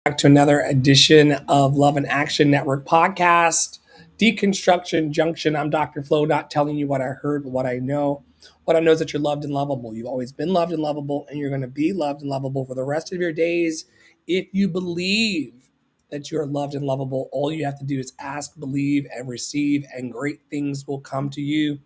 back to another edition of Love and Action Network podcast, Deconstruction, Junction. I'm Dr. Flo, not telling you what I heard, but what I know. What I know is that you're loved and lovable. You've always been loved and lovable, and you're going to be loved and lovable for the rest of your days. If you believe that you're loved and lovable, all you have to do is ask, believe, and receive, and great things will come to you.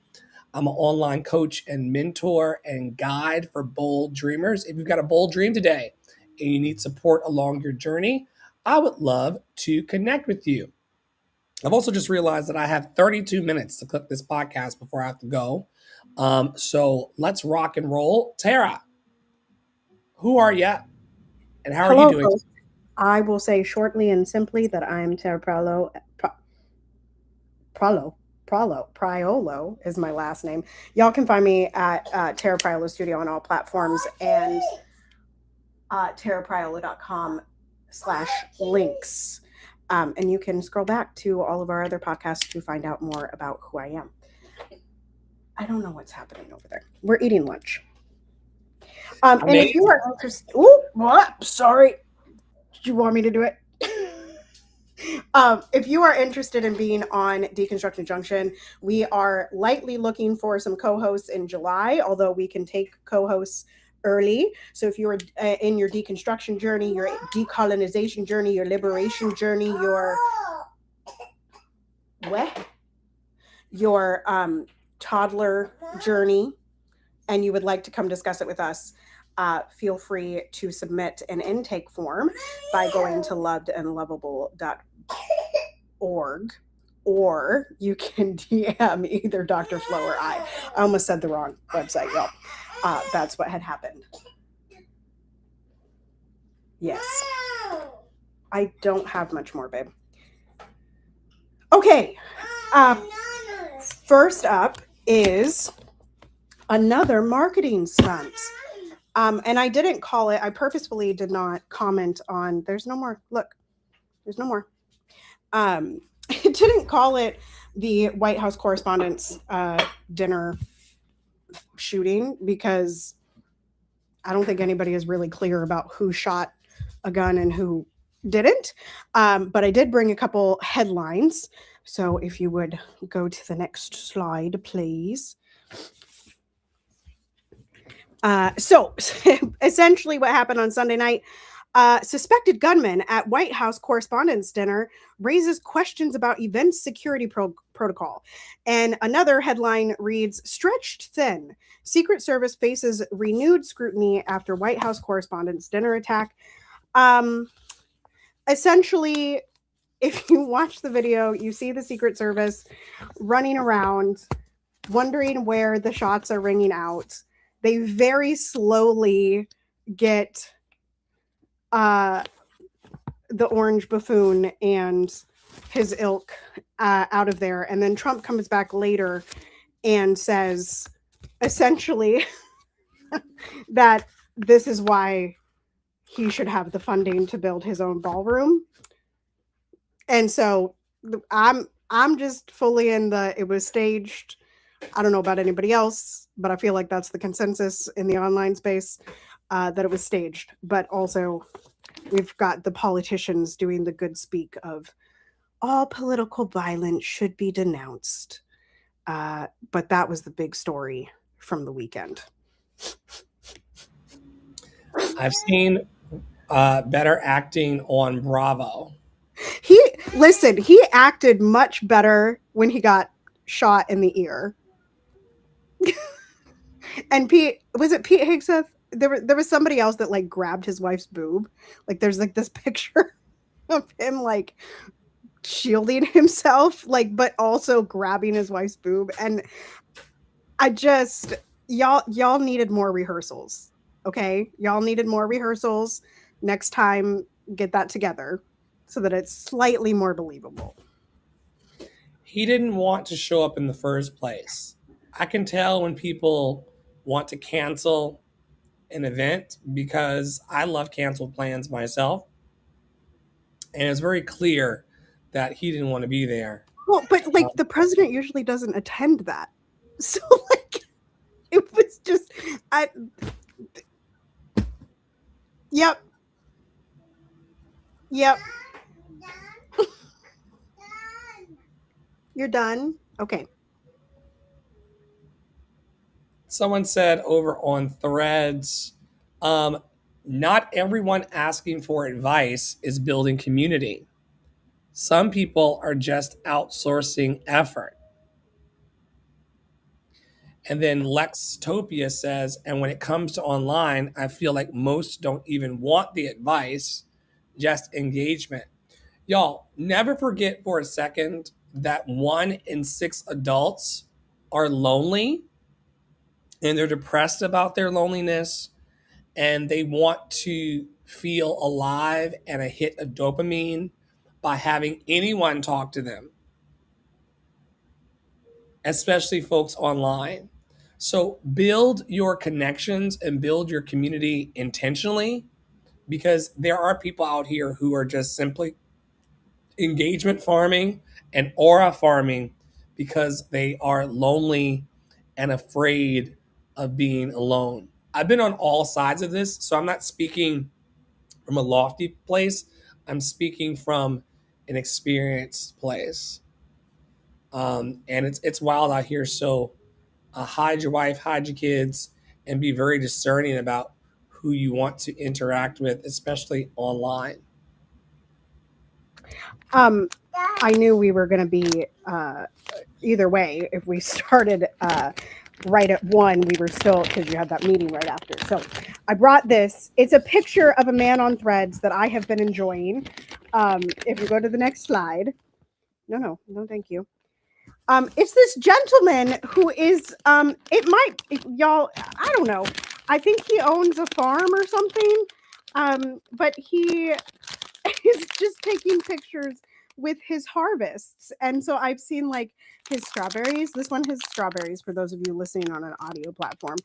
I'm an online coach and mentor and guide for bold dreamers. If you've got a bold dream today and you need support along your journey, I would love to connect with you. I've also just realized that I have 32 minutes to clip this podcast before I have to go. So let's rock and roll. Tara, who are you and how are you Hello, doing? folks. I will say shortly and simply that I'm Tara Priolo is my last name. Y'all can find me at Tara Priolo Studio on all platforms and tarapriolo.com/links. And you can scroll back to all of our other podcasts to find out more about who I am. I don't know what's happening over there. We're eating lunch. And if you are interested, what? Sorry. Do you want me to do it? If you are interested in being on Deconstruction Junction, we are lightly looking for some co-hosts in July, although we can take co-hosts early. So if you're in your deconstruction journey, your decolonization journey, your liberation journey, your toddler journey, and you would like to come discuss it with us, feel free to submit an intake form by going to lovedandlovable.org, or you can DM either Dr. Flo or I. I almost said the wrong website, y'all. That's what had happened. Yes. I don't have much more, babe. Okay. First up is another marketing stunt. And I didn't call it, I purposefully did not comment on, there's no more, look, there's no more. I didn't call it the White House Correspondents' dinner shooting because I don't think anybody is really clear about who shot a gun and who didn't. But I did bring a couple headlines. So if you would go to the next slide, please. So essentially what happened on Sunday night, suspected gunman at White House Correspondents' Dinner raises questions about event security protocol. And another headline reads, stretched thin. Secret Service faces renewed scrutiny after White House Correspondents' Dinner attack. Essentially, if you watch the video, you see the Secret Service running around, wondering where the shots are ringing out. They very slowly get the orange buffoon and his ilk out of there. And then Trump comes back later and says, essentially, that this is why he should have the funding to build his own ballroom. And so I'm just fully in the, it was staged. I don't know about anybody else, but I feel like that's the consensus in the online space, that it was staged. But also, we've got the politicians doing the good speak of all political violence should be denounced. But that was the big story from the weekend. I've seen better acting on Bravo. He acted much better when he got shot in the ear. And Pete Hegseth? There was somebody else that like grabbed his wife's boob. Like there's like this picture of him like shielding himself, like but also grabbing his wife's boob. And I just y'all needed more rehearsals. Okay? Y'all needed more rehearsals. Next time, get that together so that it's slightly more believable. He didn't want to show up in the first place. I can tell when people want to cancel an event because I love canceled plans myself. And it's very clear that he didn't want to be there. Well, but like the president usually doesn't attend that. So like it was just Yep. You're done? Okay. Someone said over on Threads, um, not everyone asking for advice is building community. Some people are just outsourcing effort. And then Lextopia says, and when it comes to online, I feel like most don't even want the advice, just engagement. Y'all, never forget for a second that 1 in 6 adults are lonely and they're depressed about their loneliness and they want to feel alive and a hit of dopamine by having anyone talk to them, especially folks online. So build your connections and build your community intentionally because there are people out here who are just simply engagement farming and aura farming because they are lonely and afraid of being alone. I've been on all sides of this, so I'm not speaking from a lofty place. I'm speaking from an experienced place. And it's wild out here. So hide your wife, hide your kids, and be very discerning about who you want to interact with, especially online. I knew we were going to be either way. If we started right at 1, we were still, because you had that meeting right after. So I brought this. It's a picture of a man on Threads that I have been enjoying. If you go to the next slide. No, thank you. It's this gentleman who is, y'all, I don't know. I think he owns a farm or something. But he is just taking pictures with his harvests. And so I've seen like his strawberries. This one has strawberries for those of you listening on an audio platform.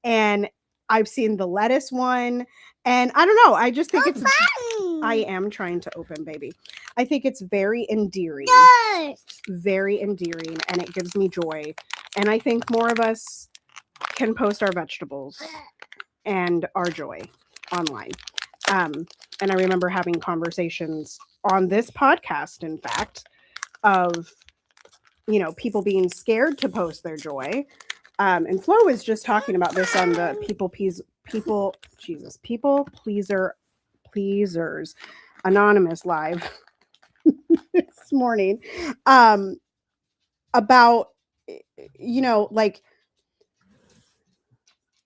And I've seen the lettuce one. And I don't know. I just think it's I am trying to open, baby. I think it's very endearing. Very endearing, and it gives me joy. And I think more of us can post our vegetables and our joy online. And I remember having conversations on this podcast, in fact, of, you know, people being scared to post their joy. And Flo was just talking about this on the people pleasers anonymous live this morning, about, you know, like,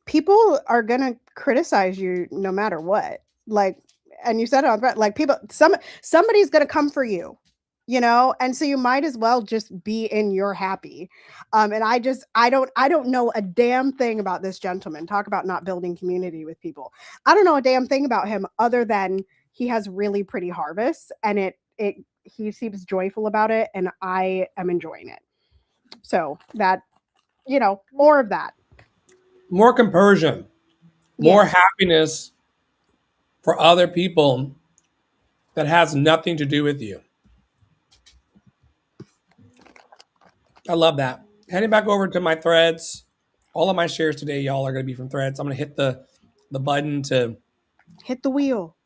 people are gonna criticize you no matter what. Like, and you said it on Thread, like, somebody's gonna come for you, you know, and so you might as well just be in your happy. And I don't know a damn thing about this gentleman. Talk about not building community with people. I don't know a damn thing about him other than he has really pretty harvests, and he seems joyful about it, and I am enjoying it. So that, you know, more of that. More compersion, more happiness for other people that has nothing to do with you. I love that. Heading back over to my threads. All of my shares today, y'all, are going to be from threads. I'm going to hit the button to hit the wheel.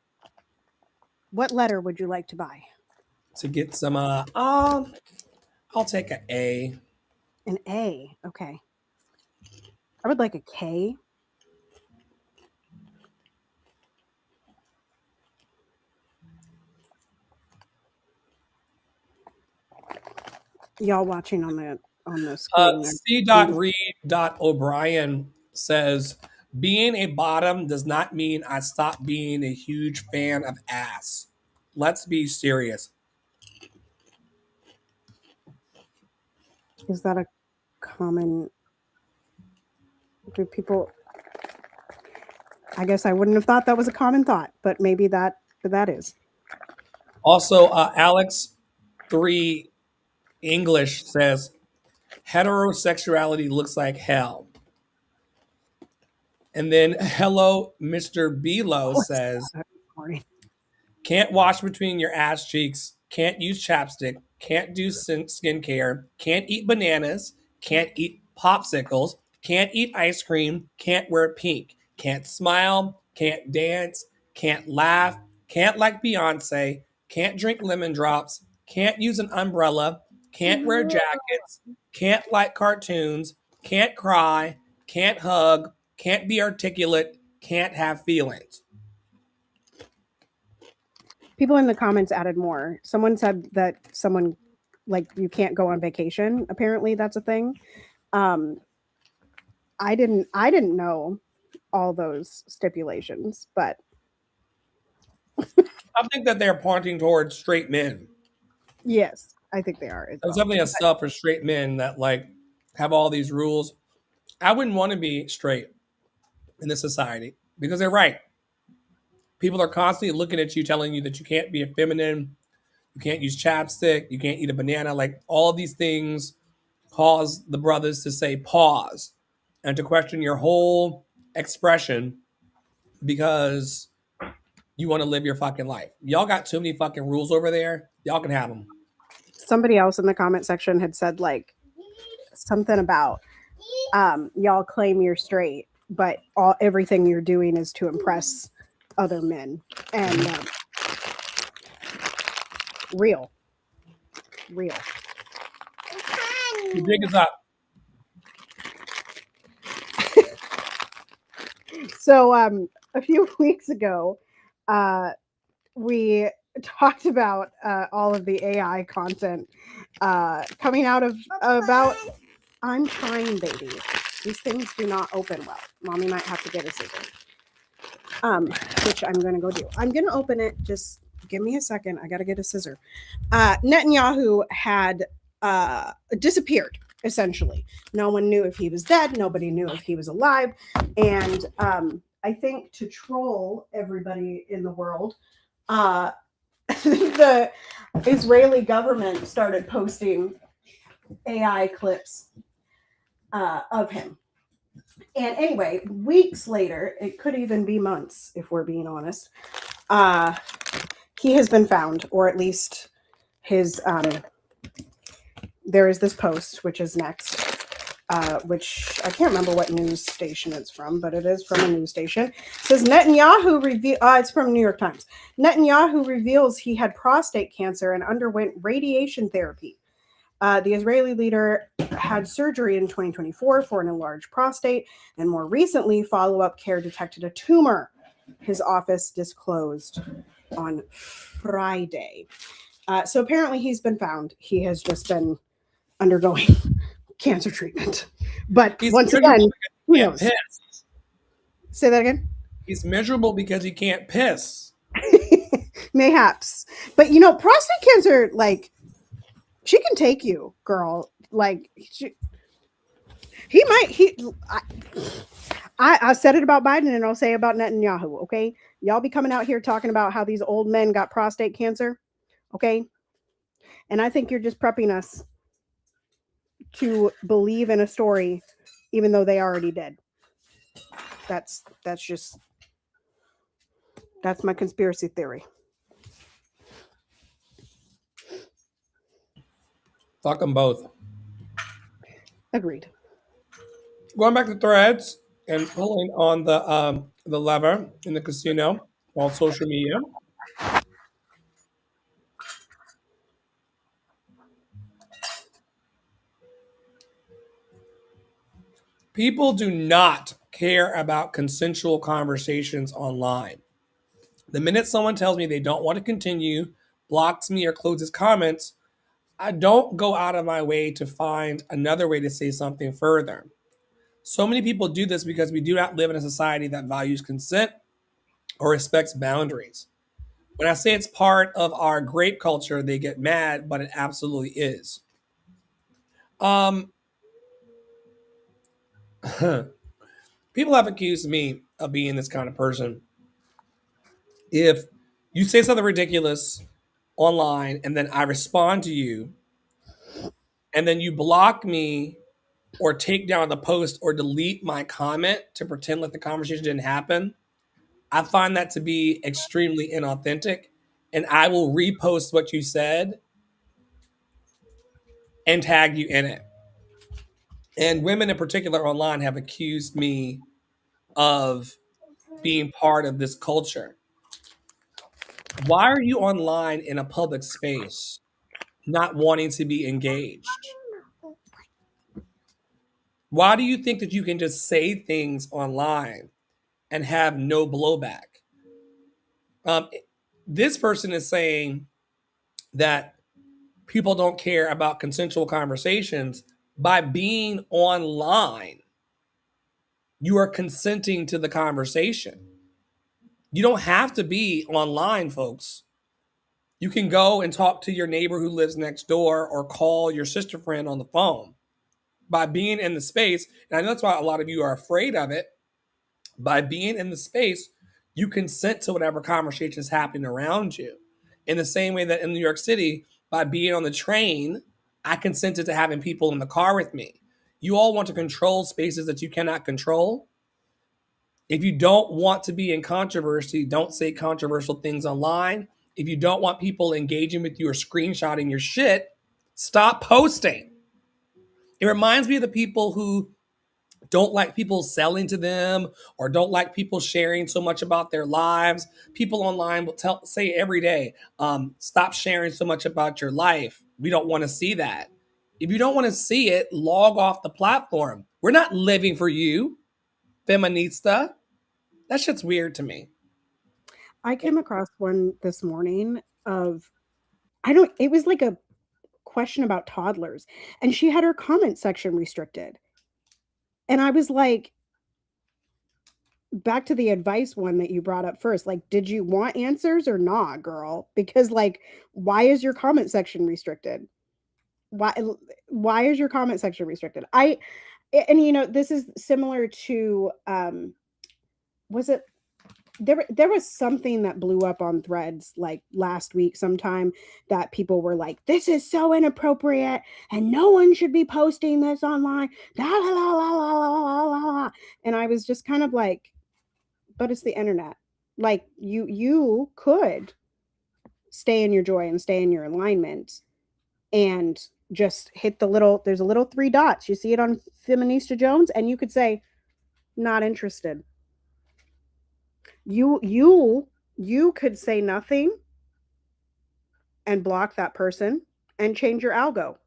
What letter would you like to buy? To get some, I'll take an A. An A, okay. I would like a K. Y'all watching on the screen. C.Reed.O'Brien says, being a bottom does not mean I stop being a huge fan of ass. Let's be serious. Is that a common? Do people? I guess I wouldn't have thought that was a common thought, but maybe that is. Also, Alex3 English says, heterosexuality looks like hell. And then Hello Mr. Belo says, can't wash between your ass cheeks, can't use chapstick, can't do skincare, can't eat bananas, can't eat popsicles, can't eat ice cream, can't wear pink, can't smile, can't dance, can't laugh, can't like Beyonce, can't drink lemon drops, can't use an umbrella, can't wear jackets, can't like cartoons, can't cry, can't hug, can't be articulate, can't have feelings. People in the comments added more. Someone said that someone like you can't go on vacation. Apparently that's a thing. Um I didn't know all those stipulations, but I think that they're pointing towards straight men. yes, I think they are as There's well. definitely a stuff for straight men that like have all these rules. I wouldn't want to be straight in this society because they're right. People are constantly looking at you, telling you that you can't be a feminine, you can't use chapstick, you can't eat a banana. Like all of these things cause the brothers to say pause and to question your whole expression because you want to live your fucking life. Y'all got too many fucking rules over there. Y'all can have them. Somebody else in the comment section had said like something about y'all claim you're straight, but everything you're doing is to impress other men. And real. The jig is up. So a few weeks ago, we talked about all of the AI content coming out of about. I'm trying, baby. These things do not open well. Mommy might have to get a scissor. Which I'm going to go do. I'm going to open it. Just give me a second. I got to get a scissor. Netanyahu had disappeared, essentially. No one knew if he was dead. Nobody knew if he was alive. And I think to troll everybody in the world, the Israeli government started posting AI clips of him. And anyway, weeks later, it could even be months, if we're being honest, he has been found, or at least his, there is this post, which is next, which I can't remember what news station it's from, but it is from a news station. It says Netanyahu it's from New York Times. Netanyahu reveals he had prostate cancer and underwent radiation therapy. The Israeli leader had surgery in 2024 for an enlarged prostate, and more recently, follow-up care detected a tumor. His office disclosed on Friday. So apparently he's been found. He has just been undergoing cancer treatment. But once again, who knows? Piss. Say that again? He's miserable because he can't piss. Mayhaps. But, prostate cancer, like, she can take you, girl. Like, I said it about Biden and I'll say about Netanyahu, okay? Y'all be coming out here talking about how these old men got prostate cancer, okay? And I think you're just prepping us to believe in a story even though they already did. That's my conspiracy theory. Fuck them both. Agreed. Going back to threads and pulling on the lever in the casino on social media. People do not care about consensual conversations online. The minute someone tells me they don't want to continue, blocks me, or closes comments, I don't go out of my way to find another way to say something further. So many people do this because we do not live in a society that values consent or respects boundaries. When I say it's part of our grape culture, they get mad, but it absolutely is. People have accused me of being this kind of person. If you say something ridiculous online and then I respond to you and then you block me or take down the post or delete my comment to pretend like the conversation didn't happen, I find that to be extremely inauthentic. And I will repost what you said and tag you in it. And women in particular online have accused me of being part of this culture. Why are you online in a public space not wanting to be engaged? Why do you think that you can just say things online and have no blowback? Um, this person is saying that people don't care about consensual conversations. By being online, you are consenting to the conversation. You don't have to be online, folks. You can go and talk to your neighbor who lives next door or call your sister friend on the phone. By being in the space, and I know that's why a lot of you are afraid of it, by being in the space, you consent to whatever conversation is happening around you. In the same way that in New York City, by being on the train, I consented to having people in the car with me. You all want to control spaces that you cannot control. If you don't want to be in controversy, don't say controversial things online. If you don't want people engaging with you or screenshotting your shit, stop posting. It reminds me of the people who don't like people selling to them or don't like people sharing so much about their lives. People online will say every day, stop sharing so much about your life. We don't want to see that. If you don't want to see it, log off the platform. We're not living for you, feminista. That shit's weird to me. I came across one this morning of it was like a question about toddlers, and she had her comment section restricted. And I was like, back to the advice one that you brought up first, like, did you want answers or not, girl? Because like, why is your comment section restricted? Why is your comment section restricted? And this is similar to was it there was something that blew up on Threads like last week sometime, that people were like, this is so inappropriate and no one should be posting this online, la, la, la, la, la, la, la. And I was just kind of like, but it's the internet. Like, you could stay in your joy and stay in your alignment and just hit there's a little three dots, you see it on Feminista Jones, and you could say, not interested. You could say nothing and block that person and change your algo.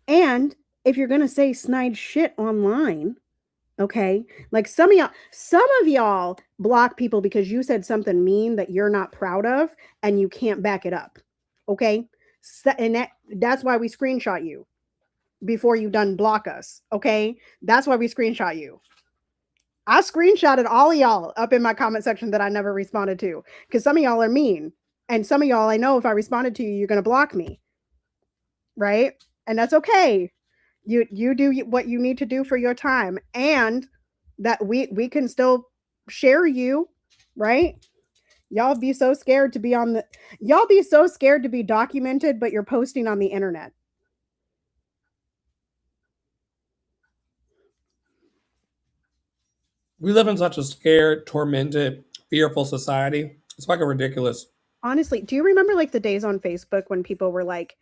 And if you're going to say snide shit online, okay, like some of y'all block people because you said something mean that you're not proud of and you can't back it up. Okay? And that's why we screenshot you before you done block us. Okay? That's why we screenshot you. I screenshotted all of y'all up in my comment section that I never responded to, because some of y'all are mean. And some of y'all, I know if I responded to you, you're going to block me. Right? And that's okay. You do what you need to do for your time, and that we can still share you, right? Y'all be so scared to be documented, but you're posting on the internet. We live in such a scared, tormented, fearful society. It's fucking ridiculous. Honestly, do you remember like the days on Facebook when people were like,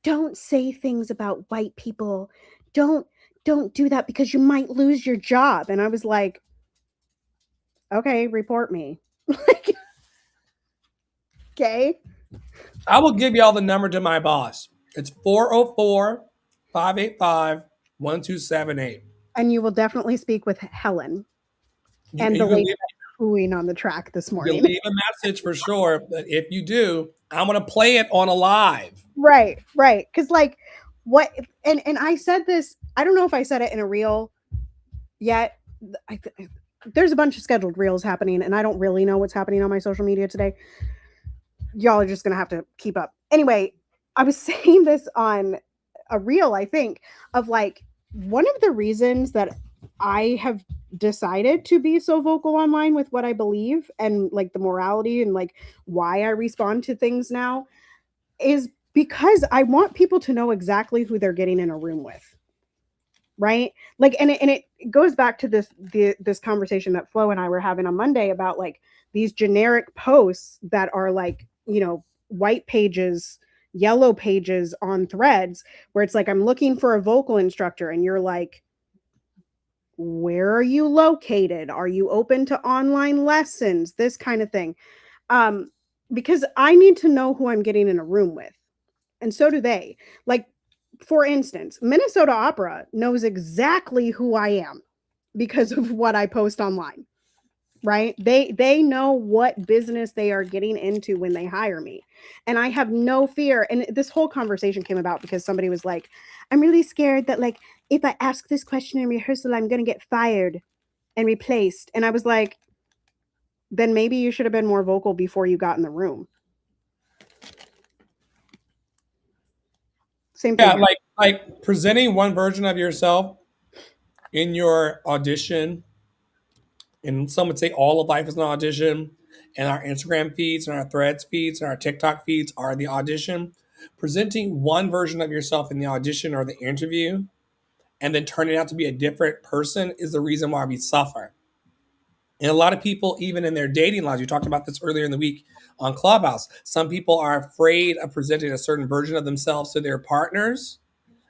don't say things about white people. Don't do that because you might lose your job. And I was like, okay, report me. Like, okay. I will give y'all the number to my boss. It's 404-585-1278. And you will definitely speak with Helen and the lady cooing on the track this morning. You leave a message for sure. But if you do, I'm going to play it on a live. Right. Because like what, and I said this, I don't know if I said it in a reel yet. There's a bunch of scheduled reels happening, and I don't really know what's happening on my social media today. Y'all are just going to have to keep up. Anyway, I was saying this on a reel, I think, of like, one of the reasons that I have decided to be so vocal online with what I believe and like the morality and like why I respond to things now is because I want people to know exactly who they're getting in a room with. Right? Like, and it goes back to this conversation that Flo and I were having on Monday about like these generic posts that are like, white pages, yellow pages on Threads, where it's like, I'm looking for a vocal instructor, and you're like, Where are you located? Are you open to online lessons? This kind of thing. Because I need to know who I'm getting in a room with. And so do they. Like, for instance, Minnesota Opera knows exactly who I am because of what I post online. Right? They know what business they are getting into when they hire me. And I have no fear. And this whole conversation came about because somebody was like, I'm really scared that, like, if I ask this question in rehearsal, I'm going to get fired and replaced. And I was like, then maybe you should have been more vocal before you got in the room. Same thing. Yeah, like presenting one version of yourself in your audition, and some would say all of life is an audition, and our Instagram feeds and our Threads feeds and our TikTok feeds are the audition. Presenting one version of yourself in the audition or the interview and then turning out to be a different person is the reason why we suffer. And a lot of people, even in their dating lives, we talked about this earlier in the week on Clubhouse. Some people are afraid of presenting a certain version of themselves to their partners.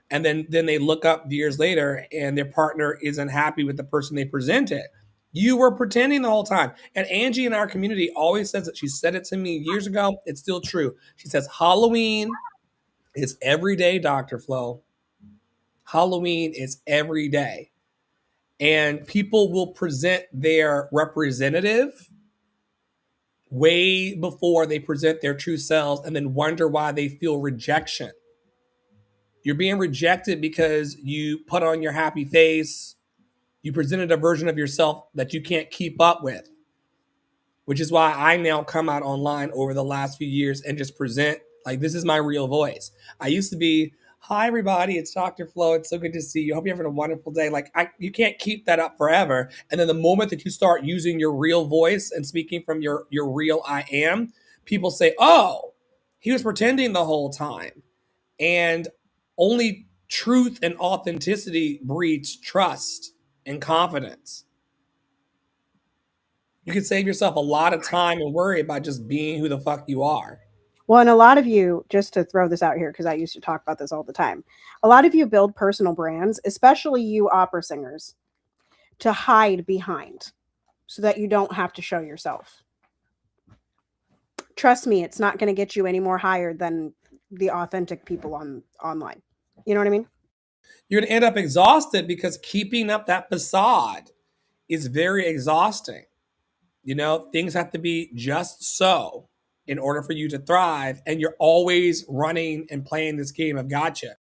And then they look up years later and their partner isn't happy with the person they presented. You were pretending the whole time. And Angie in our community always says that. She said it to me years ago. It's still true. She says, Halloween is every day, Dr. Flo. Halloween is every day. And people will present their representative way before they present their true selves and then wonder why they feel rejection. You're being rejected because you put on your happy face. You presented a version of yourself that you can't keep up with, which is why I now come out online over the last few years and just present like this is my real voice. I used to be, hi everybody, it's Dr. Flo. It's so good to see you. Hope you're having a wonderful day. Like you can't keep that up forever. And then the moment that you start using your real voice and speaking from your real I am, people say, oh, he was pretending the whole time. And only truth and authenticity breeds trust and confidence. You can save yourself a lot of time and worry by just being who the fuck you are. Well, and a lot of you, just to throw this out here, because I used to talk about this all the time, a lot of you build personal brands, especially you opera singers, to hide behind so that you don't have to show yourself. Trust me, it's not going to get you any more hired than the authentic people online. You know what I mean? You're going to end up exhausted because keeping up that facade is very exhausting. You know, things have to be just so in order for you to thrive. And you're always running and playing this game of gotcha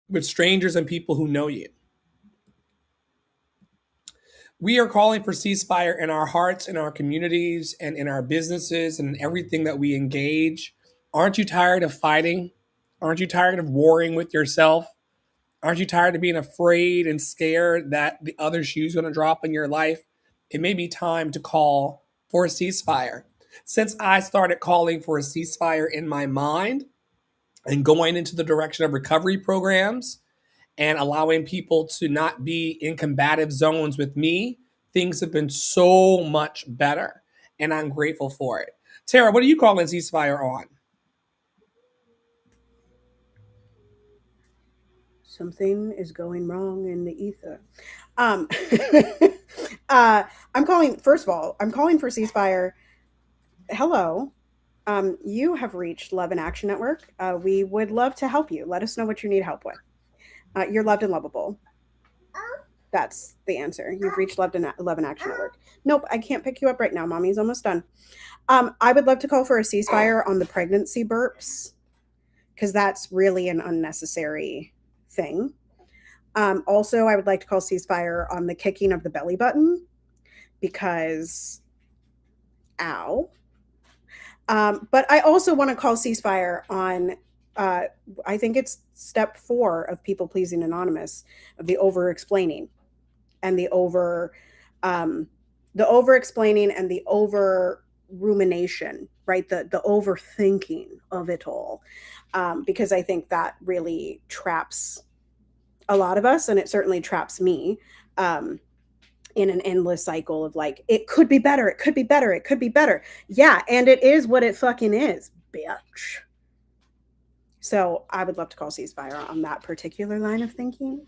with strangers and people who know you. We are calling for ceasefire in our hearts, in our communities, and in our businesses, and in everything that we engage. Aren't you tired of fighting? Aren't you tired of warring with yourself? Aren't you tired of being afraid and scared that the other shoe's going to drop in your life? It may be time to call for a ceasefire. Since I started calling for a ceasefire in my mind and going into the direction of recovery programs, and allowing people to not be in combative zones with me, things have been so much better. And I'm grateful for it. Tara, what are you calling ceasefire on? Something is going wrong in the ether. I'm calling, first of all, I'm calling for ceasefire. Hello. You have reached Love and Action Network. We would love to help you. Let us know what you need help with. You're loved and lovable. That's the answer. You've reached Love and Action Network. Nope, I can't pick you up right now. Mommy's almost done. I would love to call for a ceasefire on the pregnancy burps because that's really an unnecessary thing. Also, I would like to call ceasefire on the kicking of the belly button because, ow. But I also want to call ceasefire on, I think it's step 4 of People Pleasing Anonymous, of the over-explaining and the over-explaining and the over-rumination, right? The overthinking of it all. Because I think that really traps a lot of us, and it certainly traps me. In an endless cycle of like, it could be better, it could be better, it could be better. Yeah, and it is what it fucking is, bitch. So I would love to call ceasefire on that particular line of thinking.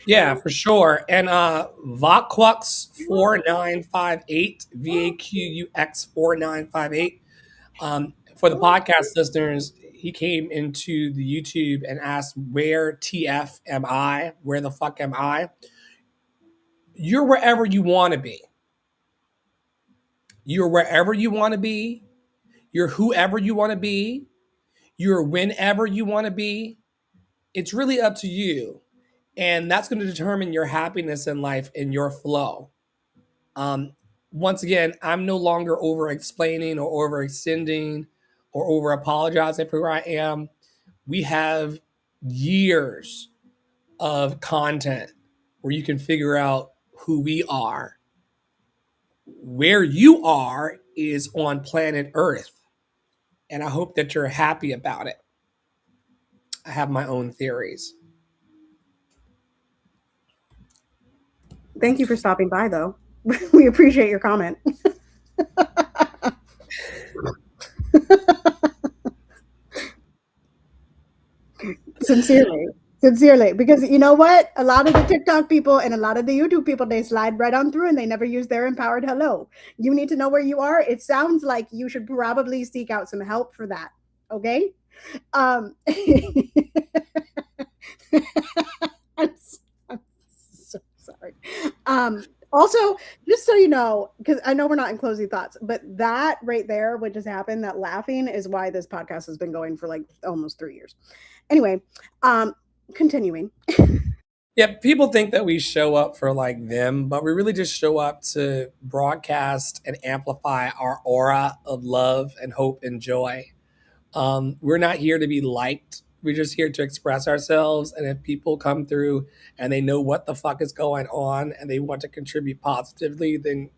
Yeah, for sure. And Vaquux4958, VAQUX4958. For the podcast listeners, he came into the YouTube and asked, "Where TF am I? Where the fuck am I?" You're wherever you want to be. You're wherever you want to be. You're whoever you want to be. You're whenever you want to be. It's really up to you. And that's going to determine your happiness in life and your flow. Um, Once again, I'm no longer over explaining or overextending or over apologizing for who I am. We have years of content where you can figure out who we are. Where you are is on planet Earth. And I hope that you're happy about it. I have my own theories. Thank you for stopping by, though. We appreciate your comment. Sincerely. Sincerely. Because you know what? A lot of the TikTok people and a lot of the YouTube people, they slide right on through and they never use their empowered hello. You need to know where you are. It sounds like you should probably seek out some help for that. Okay? Um I'm so sorry. Also, just so you know, because I know we're not in closing thoughts, but that right there, what just happened, that laughing is why this podcast has been going for like almost 3 years. Anyway, continuing. Yeah, people think that we show up for like them, but we really just show up to broadcast and amplify our aura of love and hope and joy. We're not here to be liked. We're just here to express ourselves. And if people come through and they know what the fuck is going on and they want to contribute positively, then,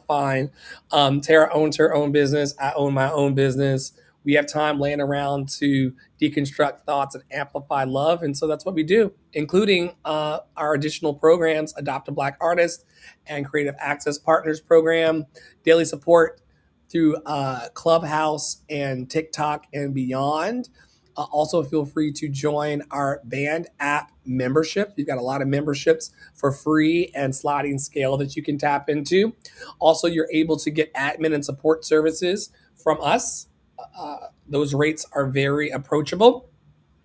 fine. Tara owns her own business. I own my own business. We have time laying around to deconstruct thoughts and amplify love. And so that's what we do, including our additional programs, Adopt a Black Artist and Creative Access Partners Program, daily support through Clubhouse and TikTok and beyond. Also, feel free to join our band app membership. We've got a lot of memberships for free and sliding scale that you can tap into. Also, you're able to get admin and support services from us. Those rates are very approachable.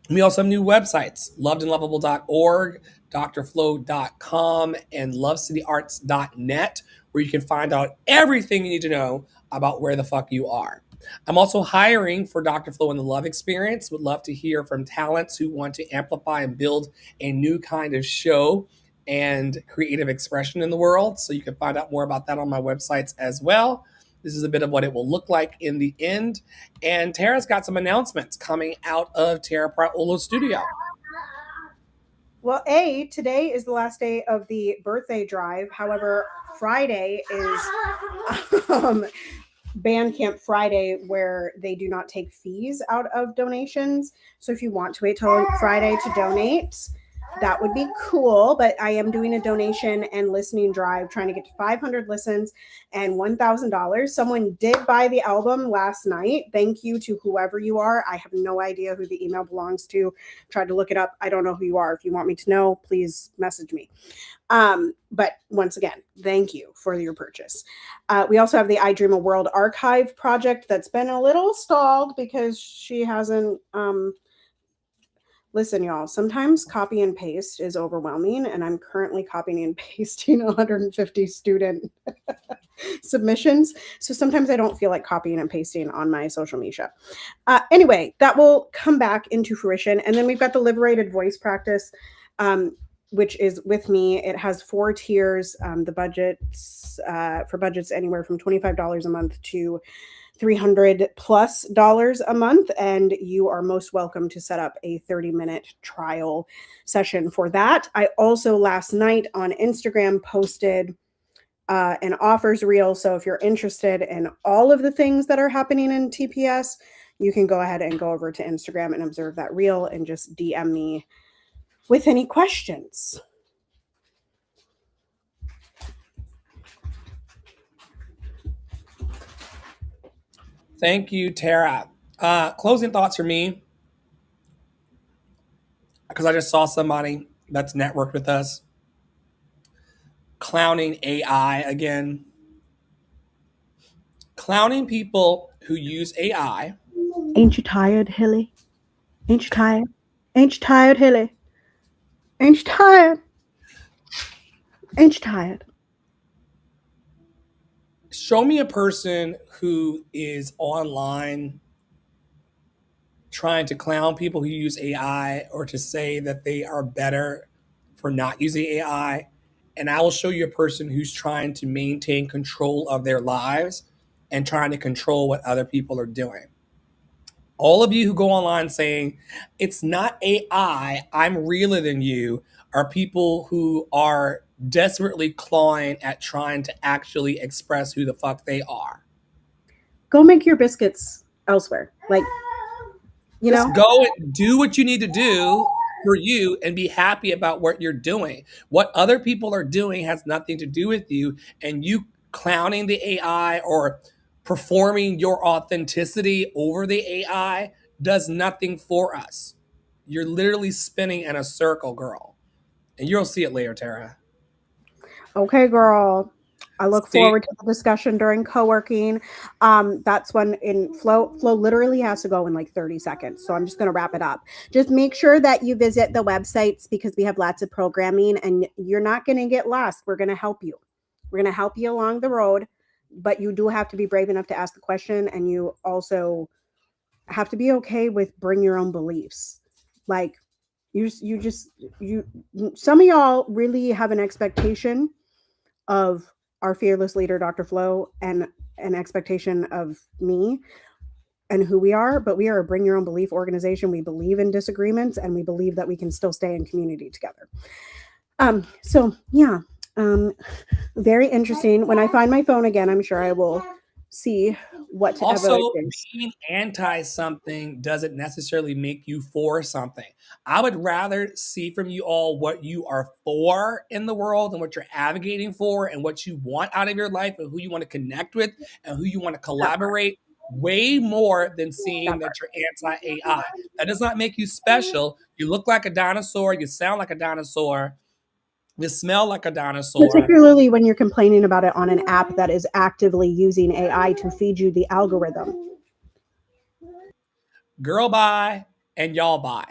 We also have new websites, lovedandlovable.org, drflow.com, and lovecityarts.net, where you can find out everything you need to know about where the fuck you are. I'm also hiring for Dr. Flow and the Love Experience. Would love to hear from talents who want to amplify and build a new kind of show and creative expression in the world. So you can find out more about that on my websites as well. This is a bit of what it will look like in the end. And Tara's got some announcements coming out of Tara Praolo's studio. Well, today is the last day of the birthday drive. However, Friday is Bandcamp Friday, where they do not take fees out of donations. So if you want to wait till Friday to donate, that would be cool. But I am doing a donation and listening drive, trying to get to 500 listens and $1,000. Someone did buy the album last night. Thank you to whoever you are. I have no idea who the email belongs to. Tried to look it up. I don't know who you are. If you want me to know, please message me. But once again, thank you for your purchase. We also have the I Dream a World archive project that's been a little stalled because she hasn't. Listen, y'all, sometimes copy and paste is overwhelming, and I'm currently copying and pasting 150 student submissions. So sometimes I don't feel like copying and pasting on my social media. Anyway, that will come back into fruition. And then we've got the Liberated Voice practice, which is with me. It has 4 tiers. The budgets for budgets anywhere from $25 a month to $300+ a month, and you are most welcome to set up a 30-minute trial session for that. I also last night on Instagram posted an offers reel, so if you're interested in all of the things that are happening in TPS, you can go ahead and go over to Instagram and observe that reel and just DM me with any questions. Thank you, Tara. Closing thoughts for me, because I just saw somebody that's networked with us, clowning AI again, clowning people who use AI. Ain't you tired, Hilly? Ain't you tired? Ain't you tired, Hilly? Ain't you tired? Ain't you tired? Show me a person who is online trying to clown people who use AI or to say that they are better for not using AI. And I will show you a person who's trying to maintain control of their lives and trying to control what other people are doing. All of you who go online saying, it's not AI, I'm realer than you, are people who are desperately clawing at trying to actually express who the fuck they are. Go make your biscuits elsewhere. Like, you Just know? go and do what you need to do for you and be happy about what you're doing. What other people are doing has nothing to do with you. And you clowning the AI or performing your authenticity over the AI does nothing for us. You're literally spinning in a circle, girl. And you'll see it later, Tara. Okay, girl. I look See, forward to the discussion during co-working. That's when in flow literally has to go in like 30 seconds. So I'm just going to wrap it up. Just make sure that you visit the websites because we have lots of programming and you're not going to get lost. We're going to help you. We're going to help you along the road, but you do have to be brave enough to ask the question, and you also have to be okay with bring your own beliefs. Like you some of y'all really have an expectation of our fearless leader, Dr. Flo, and an expectation of me and who we are, but we are a bring your own belief organization. We believe in disagreements and we believe that we can still stay in community together. So yeah, very interesting. When I find my phone again, I'm sure I will see what also, Eva is. being anti something doesn't necessarily make you for something. I would rather see from you all what you are for in the world and what you're advocating for and what you want out of your life and who you want to connect with and who you want to That part. collaborate way more than That seeing part. that you're anti AI. That does not make you special. You look like a dinosaur, you sound like a dinosaur, you smell like a dinosaur. Particularly when you're complaining about it on an app that is actively using AI to feed you the algorithm. Girl, bye, and y'all bye.